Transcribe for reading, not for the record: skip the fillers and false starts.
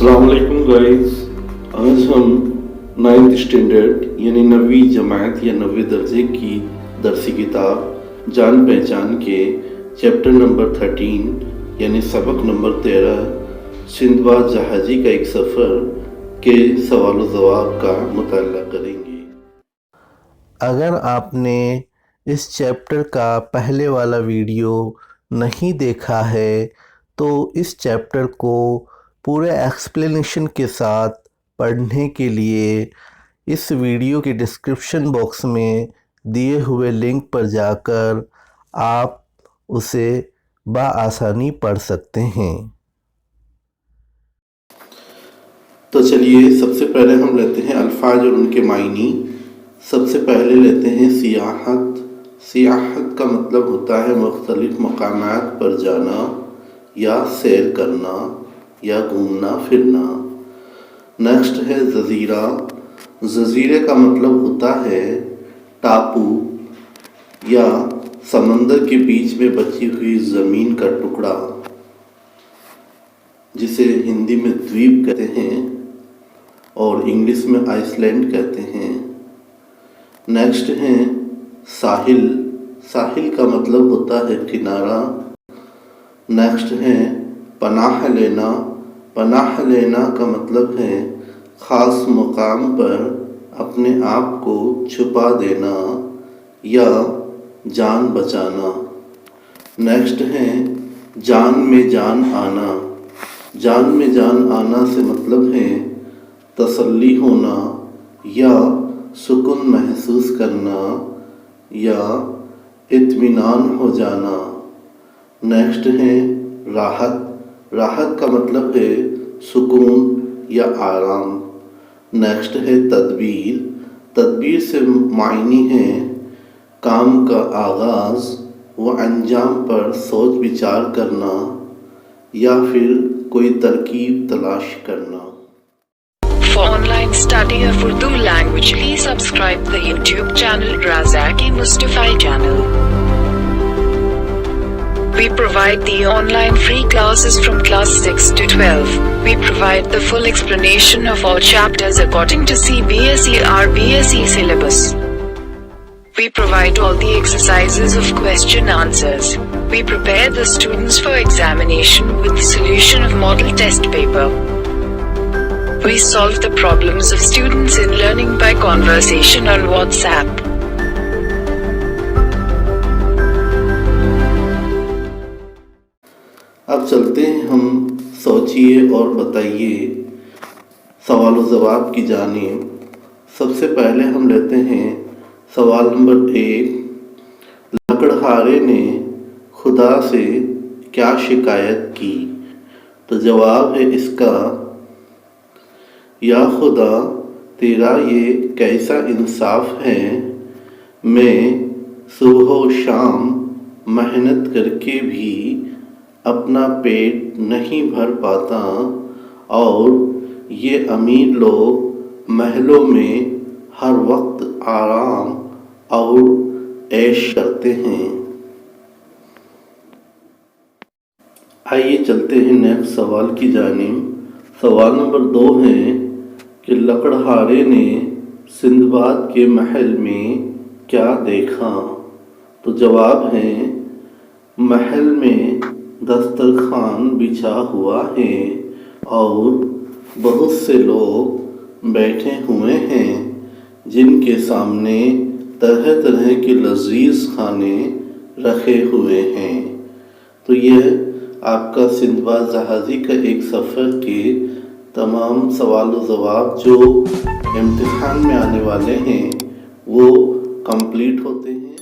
अस्सलाम वालेकुम गाइस। आज हम 9th स्टैंडर्ड यानी 9वीं जमात या 9वें दर्जे की दरसी किताब जान पहचान के चैप्टर नंबर 13 यानी सबक नंबर 13 सिंदबाद जहाजी का एक सफ़र के सवाल जवाब का मुताला करेंगे। अगर आपने इस चैप्टर का पहले वाला वीडियो नहीं देखा है तो इस चैप्टर को पूरे एक्सप्लेनेशन के साथ पढ़ने के लिए इस वीडियो के डिस्क्रिप्शन बॉक्स में दिए हुए लिंक पर जाकर आप उसे बआसानी पढ़ सकते हैं। तो चलिए सबसे पहले हम लेते हैं अल्फाज और उनके मायनी। सबसे पहले लेते हैं सियाहत। सियाहत का मतलब होता है मुख्तलिफ मकामात पर जाना या सैर करना या घूमना फिरना। नेक्स्ट है जजीरा। जजीरे का मतलब होता है टापू या समंदर के बीच में बची हुई ज़मीन का टुकड़ा, जिसे हिंदी में द्वीप कहते हैं और इंग्लिश में आइसलैंड कहते हैं। नेक्स्ट है साहिल। साहिल का मतलब होता है किनारा। नेक्स्ट है पनाह लेना। पनाह लेना का मतलब है ख़ास मुकाम पर अपने आप को छुपा देना या जान बचाना। नेक्स्ट है जान में जान आना। जान में जान आना से मतलब है तसल्ली होना या सुकून महसूस करना या इत्मीनान हो जाना। नेक्स्ट है राहत। राहत का मतलब है सुकून या आराम। नेक्स्ट है तदबीर। तदबीर से मायनी है काम का आगाज़ व अंजाम पर सोच विचार करना या फिर कोई तरकीब तलाश करना। For online study of Urdu language, please subscribe the YouTube channel Razaki Mustafai channel. We provide the online free classes from class 6 to 12. We provide the full explanation of all chapters according to CBSE RBSE syllabus. We provide all the exercises of question answers. We prepare the students for examination with the solution of model test paper. We solve the problems of students in learning by conversation on WhatsApp. अब चलते हैं हम सोचिए और बताइए सवाल व जवाब की जानिब। सबसे पहले हम लेते हैं सवाल नंबर 1। लकड़हारे ने खुदा से क्या शिकायत की? तो जवाब है इसका, या खुदा तेरा ये कैसा इंसाफ है, मैं सुबह व शाम मेहनत करके भी अपना पेट नहीं भर पाता और ये अमीर लोग महलों में हर वक्त आराम और ऐश करते हैं। आइए चलते हैं नेक्स्ट सवाल की जानिब। सवाल नंबर 2 है कि लकड़हारे ने सिंदबाद के महल में क्या देखा? तो जवाब है महल में दस्तरखान बिछा हुआ है और बहुत से लोग बैठे हुए हैं जिनके सामने तरह तरह के लजीज खाने रखे हुए हैं। तो यह आपका सिंदबाद जहाजी का एक सफ़र के तमाम सवाल व जवाब जो इम्तिहान में आने वाले हैं वो कंप्लीट होते हैं।